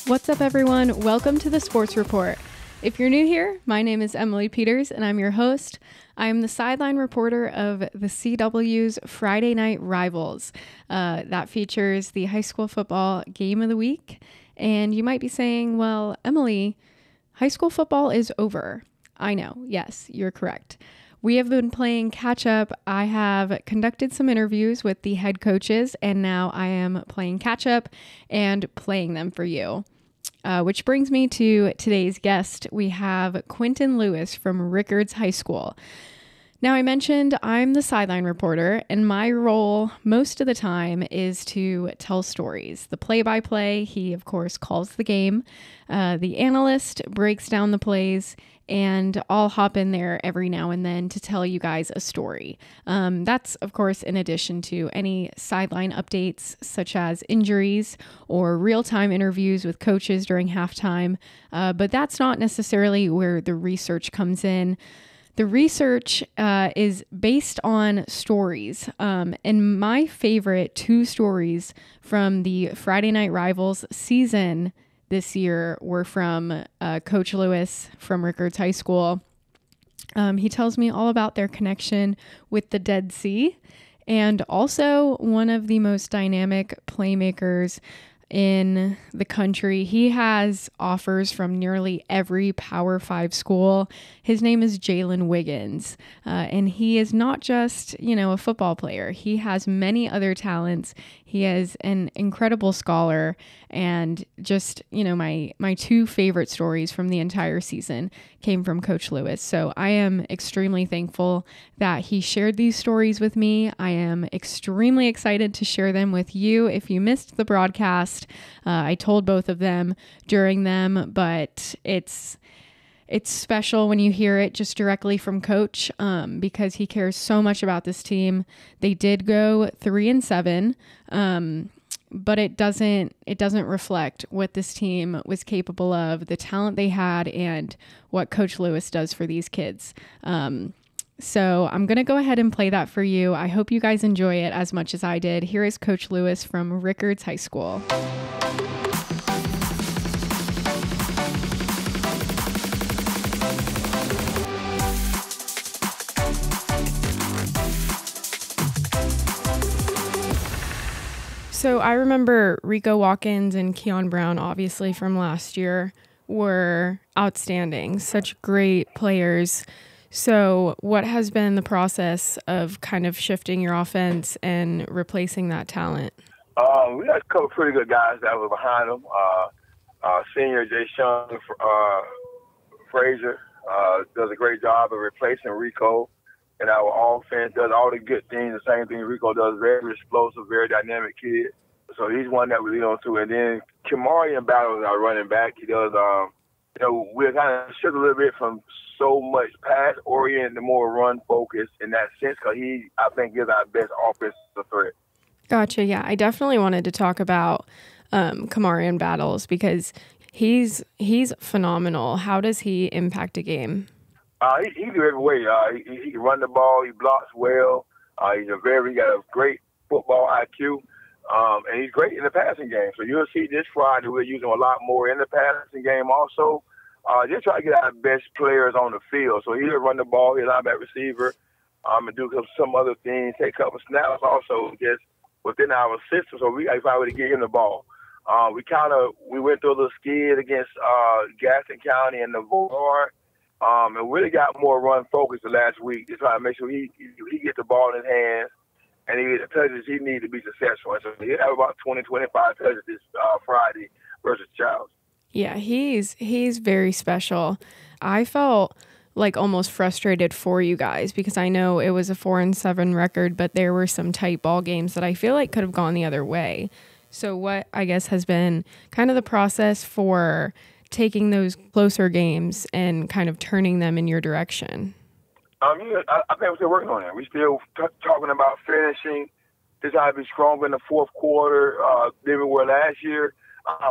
What's up, everyone? Welcome to the Sports Report. If you're new here, my name is Emily Peters, and I'm your host. I am the sideline reporter of the CW's Friday Night Rivals. That features the high school football game of the week. And you might be saying, well, Emily, high school football is over. I know. Yes, you're correct. We have been playing catch up. I have conducted some interviews with the head coaches, and now I am playing catch up and playing them for you. Which brings me to today's guest. We have Quintin Lewis from Rickards High School. Now, I mentioned I'm the sideline reporter, and my role most of the time is to tell stories. The play-by-play, he, of course, calls the game. The analyst breaks down the plays, and I'll hop in there every now and then to tell you guys a story. That's, of course, in addition to any sideline updates such as injuries or real-time interviews with coaches during halftime. But that's not necessarily where the research comes in. The research is based on stories. And my favorite two stories from the Friday Night Rivals season this year were from Coach Lewis from Rickards High School. He tells me all about their connection with the Dead Sea, and also one of the most dynamic playmakers in the country. He has offers from nearly every Power 5 school. His name is Jalen Wiggins, and he is not just, a football player. He has many other talents. He is an incredible scholar, and just, my two favorite stories from the entire season came from Coach Lewis. So I am extremely thankful that he shared these stories with me. I am extremely excited to share them with you. If you missed the broadcast, I told both of them during them, but it's special when you hear it just directly from Coach, because he cares so much about this team. They did go 3-7, but it doesn't reflect what this team was capable of, the talent they had, and what Coach Lewis does for these kids. So I'm going to go ahead and play that for you. I hope you guys enjoy it as much as I did. Here is Coach Lewis from Rickards High School. So I remember Rico Watkins and Keon Brown, obviously from last year, were outstanding, such great players. So what has been the process of kind of shifting your offense and replacing that talent? We got a couple pretty good guys that were behind them. Senior Jay Sean Frazier does a great job of replacing Rico. And our offense does all the good things, the same thing Rico does, very explosive, very dynamic kid. So he's one that we lean on to. And then Kamarian Battles, our running back, he does, we're kind of shift a little bit from so much pass-oriented to more run-focused in that sense, because he, I think, is our best offensive threat. Gotcha, yeah. I definitely wanted to talk about Kamarian Battles because he's phenomenal. How does he impact a game? He can do every way. He can run the ball. He blocks well. He got a great football IQ, and he's great in the passing game. So you'll see this Friday we're using a lot more in the passing game also. Just try to get our best players on the field. So he'll run the ball. He'll linebacker receiver, and do some other things. Take a couple snaps also just within our system. So if I were to get him the ball, we went through a little skid against Gaston County and Navarre. And really got more run focus the last week to try to make sure he gets the ball in his hands and he gets the touches he needs to be successful. So he'll have about 20, 25 touches this Friday versus Charles. Yeah, he's very special. I felt like almost frustrated for you guys because I know it was a 4-7 record, but there were some tight ball games that I feel like could have gone the other way. So what I guess has been kind of the process for taking those closer games and kind of turning them in your direction? I think we're still working on it. We're still talking about finishing. This how to be stronger in the fourth quarter than we were last year.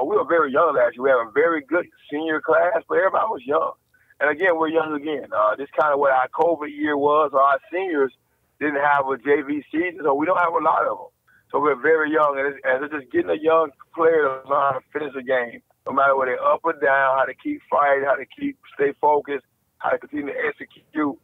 We were very young last year. We have a very good senior class, but everybody was young. And again, we're young again. This kind of what our COVID year was. Our seniors didn't have a JV season, so we don't have a lot of them. So we're very young, and it's just getting a young player to learn how to finish a game. no matter whether they're up or down, how to keep fighting, how to stay focused, how to continue to execute.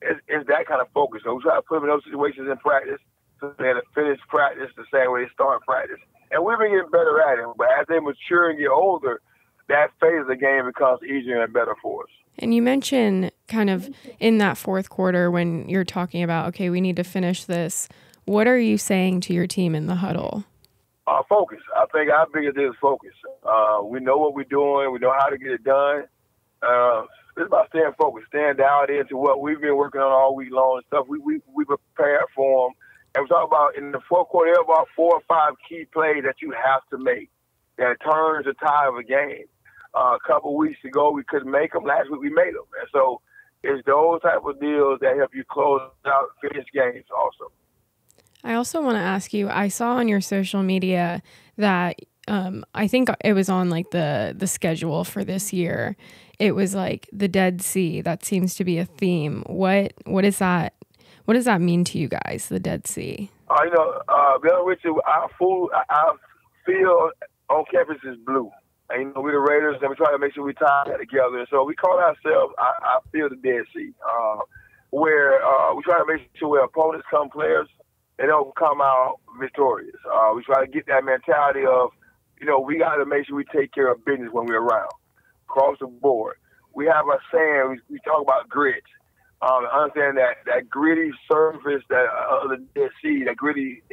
It's that kind of focus. So we try to put them in those situations in practice so they have to finish practice the same way they start practice. And we've been getting better at it. But as they mature and get older, that phase of the game becomes easier and better for us. And you mentioned kind of in that fourth quarter when you're talking about, okay, we need to finish this. What are you saying to your team in the huddle? Focus. I think our biggest thing is focus. We know what we're doing. We know how to get it done. It's about staying focused, staying dialed into what we've been working on all week long and stuff. We prepare for them. And we talk about in the fourth quarter, there are about 4 or 5 key plays that you have to make that turns the tide of a game. A couple weeks ago, we couldn't make them. Last week, we made them. And so it's those type of deals that help you close out finish games also. I also want to ask you, I saw on your social media that I think it was on like the schedule for this year. It was like the Dead Sea. That seems to be a theme. What is that? What does that mean to you guys, the Dead Sea? Be honest with you, our field on campus is blue. And, we're the Raiders, and we try to make sure we tie that together. And so we call ourselves, I feel the Dead Sea, where we try to make sure when opponents come players, they don't come out victorious. We try to get that mentality of, we got to make sure we take care of business when we're around, across the board. We have a saying, we talk about grit. Understand that gritty surface of the Dead Sea, that gritty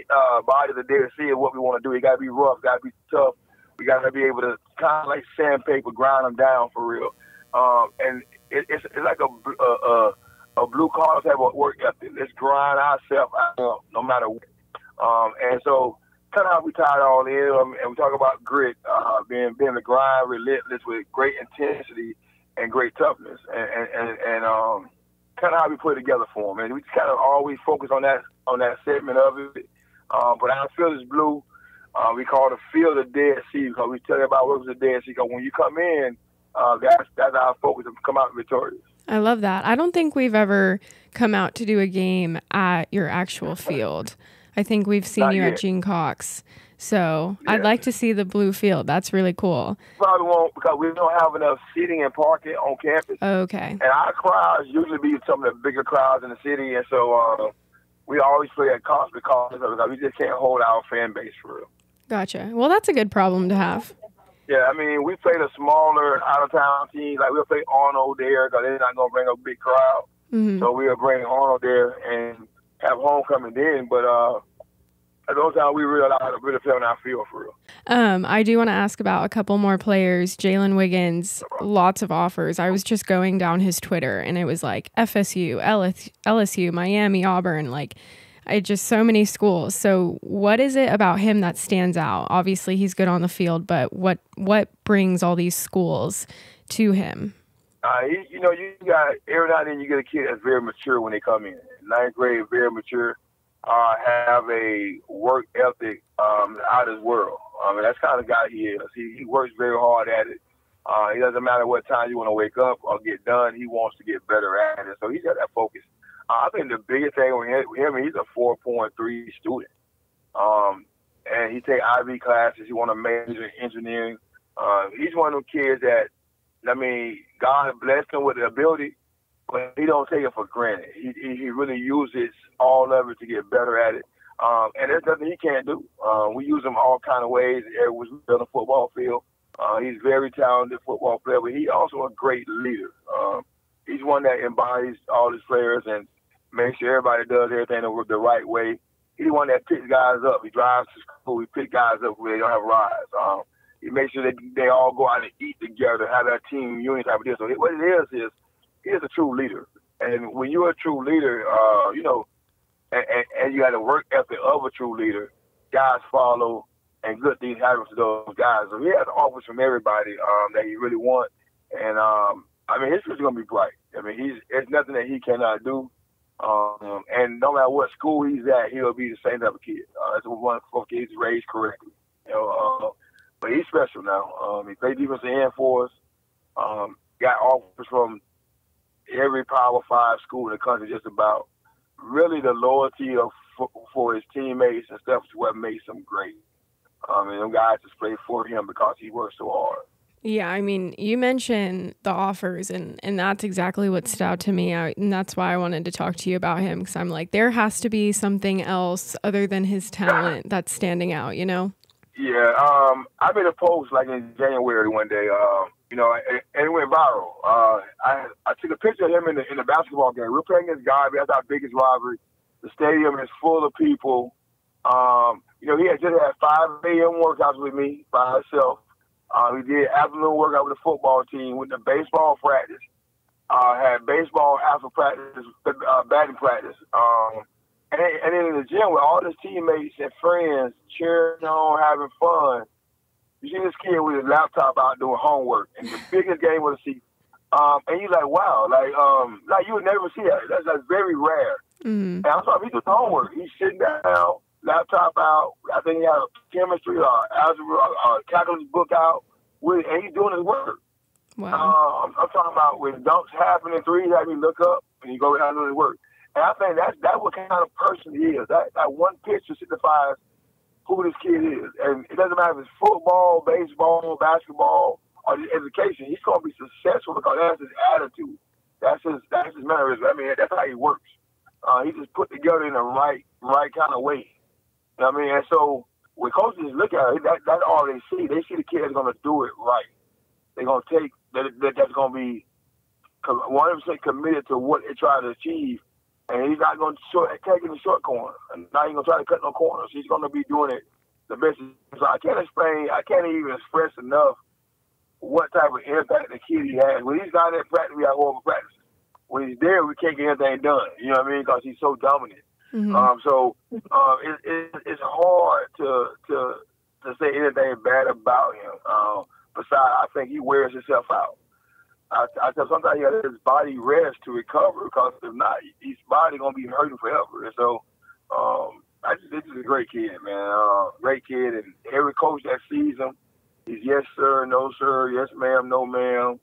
body of the Dead Sea is what we want to do. It got to be rough, got to be tough. We got to be able to kind of like sandpaper, grind them down for real. And it's like a blue-collar type of work ethic. Let's grind ourselves out no matter what. And so kind of how we tie it all in, and we talk about grit, being the grind, relentless with great intensity and great toughness, and kind of how we put it together for them. And we just kind of always focus on that segment of it. But our field is blue. We call the field of Dead Sea because we tell you about what was the Dead Sea. Because when you come in, that's our focus to come out victorious. I love that. I don't think we've ever come out to do a game at your actual field. I think we've seen you at Gene Cox. So yeah. I'd like to see the blue field. That's really cool. Probably won't because we don't have enough seating and parking on campus. Okay. And our crowds usually be some of the bigger crowds in the city. And so we always play at Cox because we just can't hold our fan base for real. Gotcha. Well, that's a good problem to have. Yeah, we played a smaller out-of-town team. Like, we'll play Arnold there because they're not going to bring a big crowd. Mm-hmm. So we'll bring Arnold there and have homecoming then. But at those times, we really allowed to really play on our field for real. I do want to ask about a couple more players. Jalen Wiggins, lots of offers. I was just going down his Twitter, and it was like FSU, LSU, Miami, Auburn, just so many schools. So what is it about him that stands out? Obviously, he's good on the field, but what brings all these schools to him? You got every now and then you get a kid that's very mature when they come in. Ninth grade, very mature, have a work ethic out of this world. That's kind of the guy he is. He works very hard at it. It doesn't matter what time you want to wake up or get done. He wants to get better at it. So he's got that focus. I think the biggest thing with him, he's a 4.3 student. And he take IB classes. He want to major in engineering. He's one of them kids that, God blessed him with the ability, but he don't take it for granted. He really uses all of it to get better at it. And there's nothing he can't do. We use him all kind of ways. We're on the football field. He's a very talented football player, but he's also a great leader. He's one that embodies all his players and makes sure everybody does everything the right way. He's the one that picks guys up. He drives to school. He picks guys up where they don't have rides. He makes sure that they all go out and eat together, have that team unit type of deal. So what it is he is a true leader. And when you're a true leader, and you have the work ethic of a true leader, guys follow and good things happen to those guys. So he has offers from everybody that he really wants. And, his future's going to be bright. There's nothing that he cannot do. And no matter what school he's at, he'll be the same type of kid. That's one for kids raised correctly. But he's special now. He played defensive end for us. Got offers from every Power 5 school in the country just about. Really the loyalty for his teammates and stuff is what makes him great. And them guys just play for him because he works so hard. Yeah, I mean, you mentioned the offers, and that's exactly what stood out to me. And that's why I wanted to talk to you about him, because I'm like, there has to be something else other than his talent that's standing out, you know? Yeah, I made a post like in January one day, and it went viral. I took a picture of him in the basketball game. We're playing against Guy. That's our biggest rivalry. The stadium is full of people. He had just had 5 a.m. workouts with me by himself. He did afternoon workout with the football team, with the baseball practice. Had baseball after practice, batting practice. And then in the gym with all his teammates and friends cheering on, having fun. You see this kid with his laptop out doing homework, and the biggest game of the season. And you're like, wow, like you would never see that. That's very rare. Mm. And I'm sorry, he doing homework. He's sitting down, laptop out. I think he had a chemistry or algebra, calculus book out, and he's doing his work. Wow. I'm talking about when dunks happen in threes, have you look up and you go down and do his work. And I think that's what kind of person he is. That one picture signifies who this kid is. And it doesn't matter if it's football, baseball, basketball, or his education. He's going to be successful because that's his attitude. That's his mannerism. I mean, that's how he works. He just put together in the right kind of way. You know what I mean? And so when coaches look at it, that's all they see. They see the kid is going to do it right. They're going to take that's going to be 100% committed to what they try to achieve. And he's not going to take in the short corner. And not even going to try to cut no corners. He's going to be doing it the best. So I can't even express enough what type of impact the kid he has. When he's not in practice, we have horrible practice. When he's there, we can't get anything done. You know what I mean? Because he's so dominant. Mm-hmm. It's hard to say anything bad about him. Besides, I think he wears himself out. I tell sometimes he has his body rest to recover, because if not, his body gonna be hurting forever. And so, this is a great kid, man. Great kid, and every coach that sees him, he's yes sir, no sir, yes ma'am, no ma'am.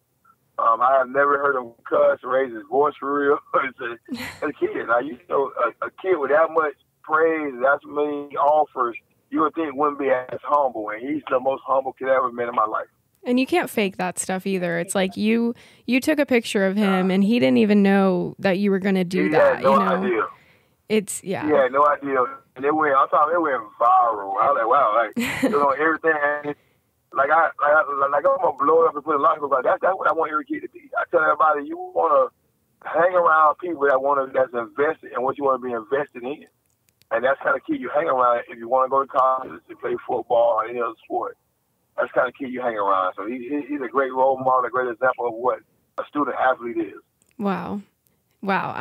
I have never heard him cuss or raise his voice for real. It's a kid. Now, a kid with that much praise, that many offers, you would think wouldn't be as humble, and he's the most humble kid I ever met in my life. And you can't fake that stuff either. It's like you took a picture of him and he didn't even know that you were going to do that. He had no idea. He had no idea. And it went viral. I was like, wow, everything. Like I'm gonna blow it up and put a lot of people. That's what I want every kid to be. I tell everybody, you want to hang around people that's invested in what you want to be invested in, and that's kind of kid you hang around if you want to go to college to play football or any other sport. That's kind of kid you hang around. So he's a great role model, a great example of what a student athlete is. Wow. Wow.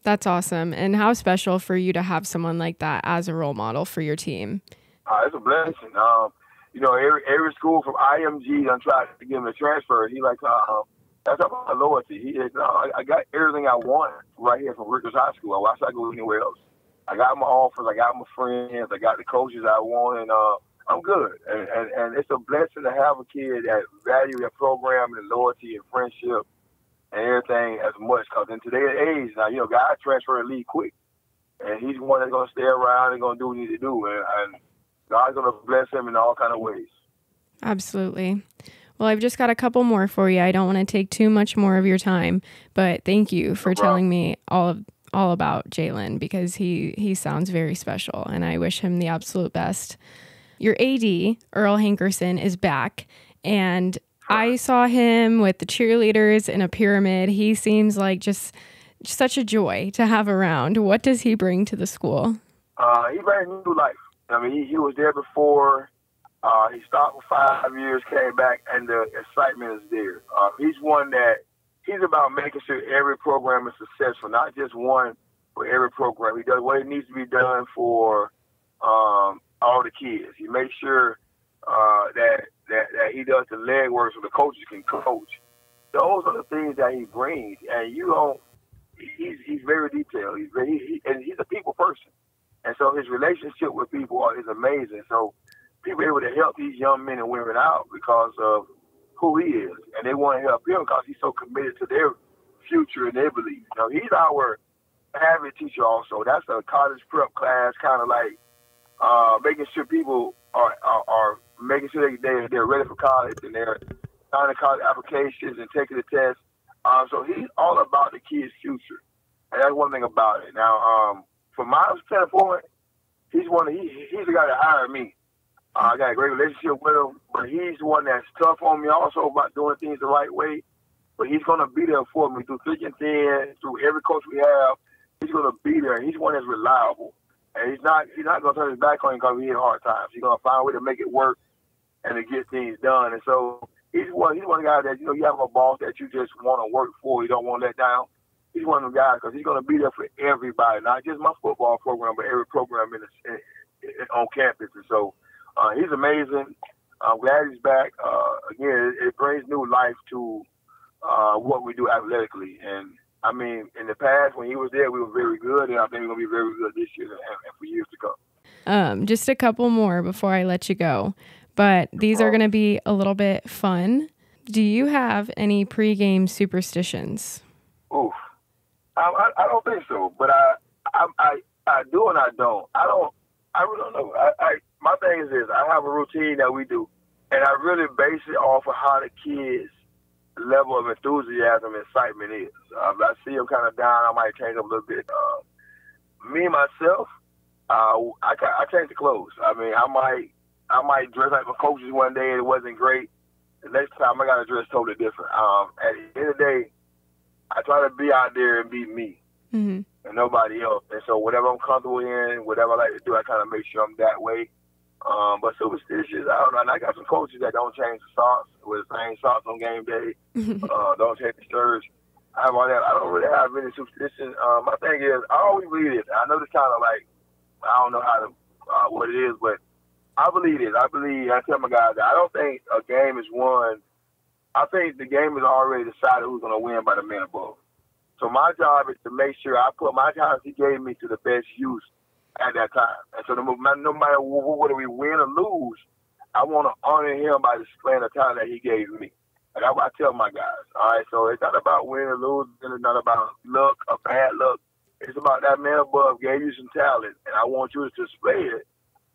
That's awesome. And how special for you to have someone like that as a role model for your team. It's a blessing. Every school from IMG done tried to give him a transfer. He that's about loyalty. I got everything I want right here from Rickards High School. Why should I go anywhere else? I got my offers, I got my friends, I got the coaches I want, and I'm good. And it's a blessing to have a kid that value their program and loyalty and friendship and everything as much. Because in today's age, now, guys transfer and leave quick. And he's one that's going to stay around and going to do what he needs to do. And God's going to bless him in all kind of ways. Absolutely. Well, I've just got a couple more for you. I don't want to take too much more of your time, but thank you for telling me all about Jalen, because he sounds very special, and I wish him the absolute best. Your AD, Earl Hankerson, is back, and I saw him with the cheerleaders in a pyramid. He seems like just such a joy to have around. What does he bring to the school? He brings new life. I mean, he was there before. He stopped for 5 years, came back, and the excitement is there. He's about making sure every program is successful, not just one, but every program. He does what needs to be done for all the kids. He makes sure that he does the legwork so the coaches can coach. Those are the things that he brings, and he's very detailed. And he's a people person, and so his relationship with people is amazing. So people are able to help these young men and women out because of who he is, and they want to help him because he's so committed to their future and their belief. He's our avid teacher also. That's a college prep class, kind of like making sure people are making sure they're ready for college and they're signing college applications and taking the test. So he's all about the kid's future, and that's one thing about it. Now, from my standpoint, he's the guy that hired me. I got a great relationship with him, but he's the one that's tough on me also about doing things the right way. But he's going to be there for me through thick and thin, through every coach we have. He's going to be there. He's one that's reliable. And he's not going to turn his back on you because he hit hard times. He's going to find a way to make it work and to get things done. And so he's one of the guys that, you have a boss that you just want to work for. You don't want to let down. He's one of the guys because he's going to be there for everybody, not just my football program, but every program on campus. And so he's amazing. I'm glad he's back. Again, it brings new life to what we do athletically. And I mean, in the past, when he was there, we were very good, and I think we're going to be very good this year and for years to come. Just a couple more before I let you go, but these are going to be a little bit fun. Do you have any pregame superstitions? Oof. I don't think so, but I do and I don't. I really don't know. My thing is this: I have a routine that we do, and I really base it off of how the kids' level of enthusiasm and excitement is. If I see them kind of down, I might change up a little bit. Me myself, I change the clothes. I mean, I might dress like my coaches one day and it wasn't great. The next time I got to dress totally different. At the end of the day, I try to be out there and be me and nobody else. And so whatever I'm comfortable in, whatever I like to do, I kind of make sure I'm that way. But superstitious, I don't know. And I got some coaches that don't change the socks, with the same socks on game day. Don't change the shirts. I have all that. I don't really have any superstition. My thing is, I always believe this. I know this kind of like, I don't know how to, what it is, but I believe this. I tell my guys that I don't think a game is won. I think the game is already decided who's going to win by the man above. So my job is to make sure I put my time he gave me to the best use at that time. And so no matter whether we win or lose, I want to honor him by displaying the talent that he gave me. And that's what I tell my guys. All right, so it's not about winning or losing. It's not about luck or bad luck. It's about that man above gave you some talent, and I want you to display it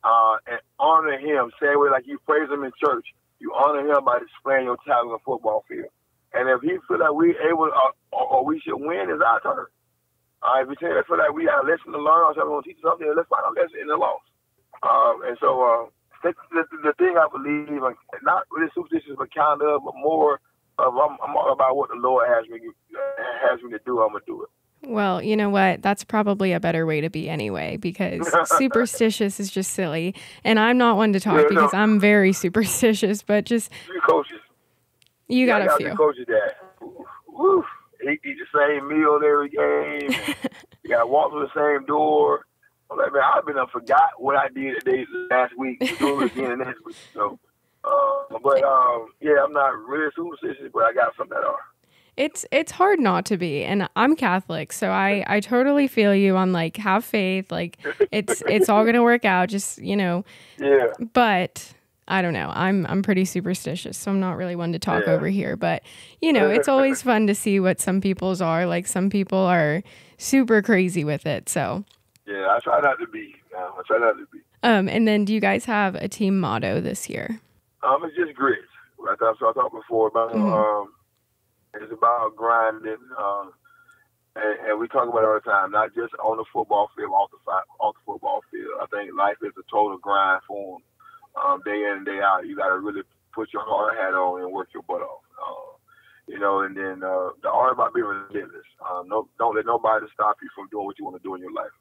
and honor him. Same way like you praise him in church. You honor him by displaying your talent on the football field. And if he feel like we able or we should win, it's our turn. If we feel like we have a lesson to learn or something to teach something, let's find a lesson in the loss. And so the thing I believe, not really superstitious, but kind of, but more of I'm all about what the Lord has me to do. I'm gonna do it. Well, you know what? That's probably a better way to be anyway, because superstitious is just silly. And I'm not one to talk because I'm very superstitious, but just coaches. You got a few. The coaches that eat the same meal every game. You got to walk through the same door. I'm like, man, I've been forgot what I did last week. Do it again next week. So, I'm not really superstitious, but I got some that are. It's hard not to be, and I'm Catholic, so I totally feel you on like have faith, like it's all gonna work out, just Yeah. But I don't know, I'm pretty superstitious, so I'm not really one to talk over here. But it's always fun to see what some people's are. Like some people are super crazy with it. So I try not to be. And then do you guys have a team motto this year? It's just grit. I talked before about it's about grinding, and we talk about it all the time, not just on the football field, off the football field. I think life is a total grind for them, day in and day out. You got to really put your hard hat on and work your butt off. And then the art about being relentless. Don't let nobody stop you from doing what you want to do in your life.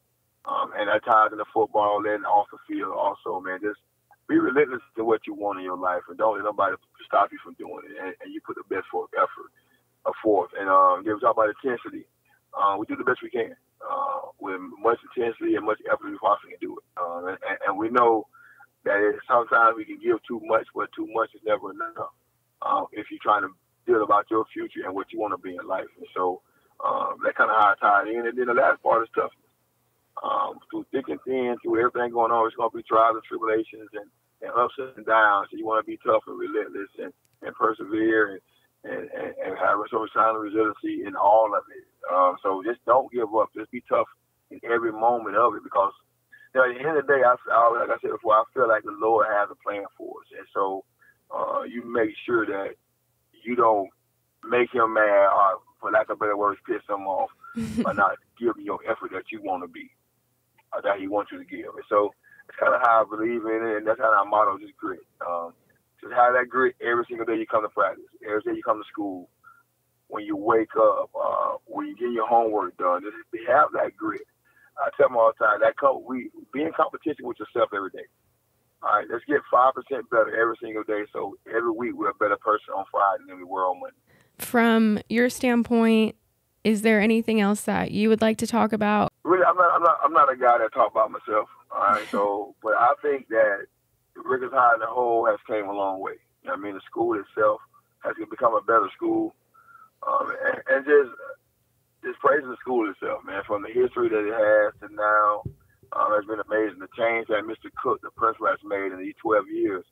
And that ties into football and off the field also, man. Just be relentless in what you want in your life, and don't let nobody stop you from doing it. And you put the best effort forth. And they were talking about intensity. We do the best we can with much intensity and much effort we possibly can do it. And we know that sometimes we can give too much, but too much is never enough if you're trying to deal about your future and what you want to be in life. And so that kind of how I tie it in. And then the last part is toughness. Through thick and thin, through everything going on, it's going to be trials and tribulations and ups and downs. So you want to be tough and relentless and persevere and have some sign of resiliency in all of it. So just don't give up. Just be tough in every moment of it, because at the end of the day, like I said before, I feel like the Lord has a plan for us. And so you make sure that you don't make him mad or, for lack of better words, piss him off by not giving your effort that you want to be or that he wants you to give. And so it's kind of how I believe in it, and that's how our motto is grit. Just have that grit every single day you come to practice, every day you come to school, when you wake up, when you get your homework done. Just have that grit. I tell them all the time, be in competition with yourself every day. All right, let's get 5% better every single day, so every week we're a better person on Friday than we were on Monday. From your standpoint, is there anything else that you would like to talk about? Really, I'm not a guy that talk about myself. All right, so but I think that Rickards High as a whole has came a long way. You know what I mean, the school itself has become a better school, and just praising the school itself, man, from the history that it has to now. It's been amazing. The change that Mr. Cook, the principal, has made in these 12 years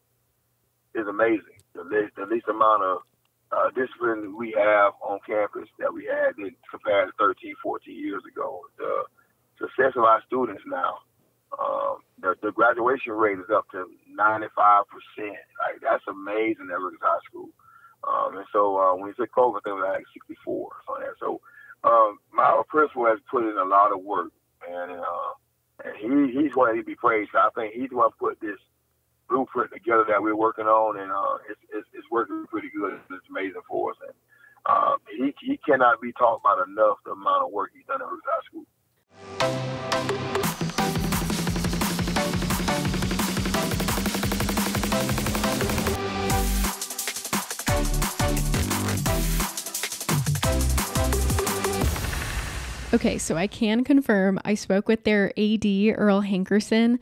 is amazing. The least amount of discipline we have on campus that we had compared to 13, 14 years ago. The success of our students now, the graduation rate is up to 95%. Like, that's amazing at Rickards High School. And so when you took over, I think it was like 64 or something like that. So our principal has put in a lot of work, man, and he's one that be praised. I think he's the one who put this blueprint together that we're working on, and it's working pretty good. It's amazing for us, and he cannot be talked about enough, the amount of work he's done at Rickards High School. Okay, so I can confirm I spoke with their AD, Earl Hankerson,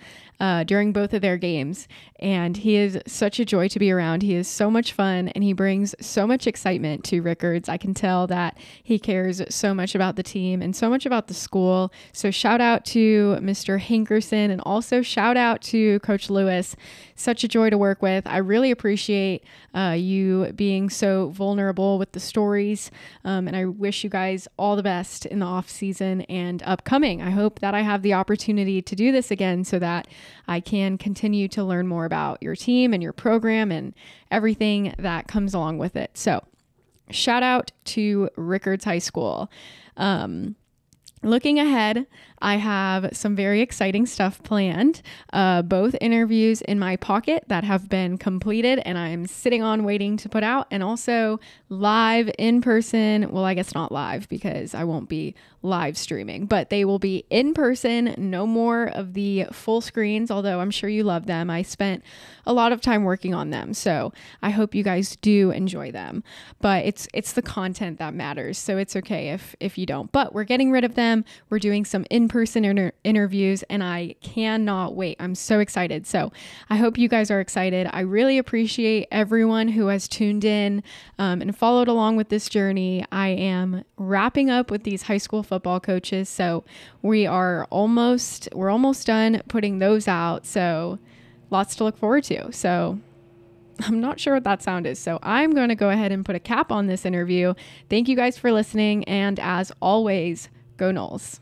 during both of their games, and he is such a joy to be around. He is so much fun, and he brings so much excitement to Rickards. I can tell that he cares so much about the team and so much about the school. So shout out to Mr. Hankerson, and also shout out to Coach Lewis. Such a joy to work with. I really appreciate you being so vulnerable with the stories, and I wish you guys all the best in the off season and upcoming. I hope that I have the opportunity to do this again so that I can continue to learn more about your team and your program and everything that comes along with it. So shout out to Rickards High School. Looking ahead, I have some very exciting stuff planned, both interviews in my pocket that have been completed and I'm sitting on waiting to put out, and also live in person. Well, I guess not live because I won't be live streaming, but they will be in person. No more of the full screens, although I'm sure you love them. I spent a lot of time working on them, so I hope you guys do enjoy them. But it's the content that matters, so it's okay if you don't. But we're getting rid of them. We're doing some in-person interviews, and I cannot wait. I'm so excited. So I hope you guys are excited. I really appreciate everyone who has tuned in and followed along with this journey. I am wrapping up with these high school football coaches, so we're almost done putting those out. So lots to look forward to. So I'm not sure what that sound is, so I'm going to go ahead and put a cap on this interview. Thank you guys for listening, and as always, go Noles.